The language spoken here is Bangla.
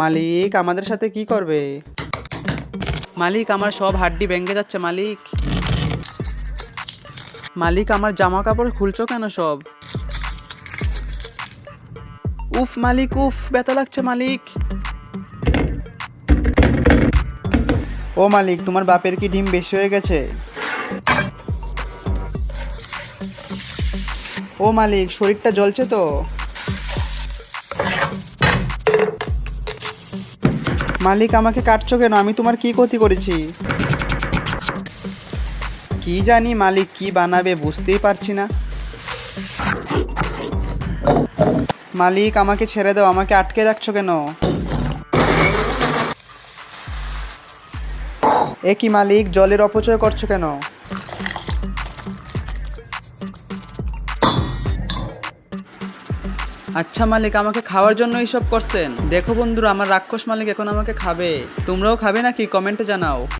মালিক আমাদের সাথে কি করবে? মালিক আমার সব হাড্ডি ভেঙে যাচ্ছে মালিক। মালিক আমার জামা কাপড় খুলছো কেন সব? উফ মালিক, উফ ব্যথা লাগছে মালিক। ও মালিক, তোমার বাপের কি ডিম বেশি হয়ে গেছে? ও মালিক, শরীরটা জ্বলছে তো। মালিক আমাকে কাটছো কেন? আমি তোমার কি ক্ষতি করেছি? কি জানি মালিক কি বানাবে বুঝতেই পারছি না। মালিক আমাকে ছেড়ে দাও, আমাকে আটকে রাখছো কেন? এ কি মালিক, জলের অপচয় করছো কেন? আচ্ছা মালিক, আমাকে খাওয়ার জন্য এইসব করছেন? দেখো বন্ধুরা, আমার রাক্ষস মালিক এখন আমাকে খাবে। তোমরাও খাবে নাকি? কমেন্টে জানাও।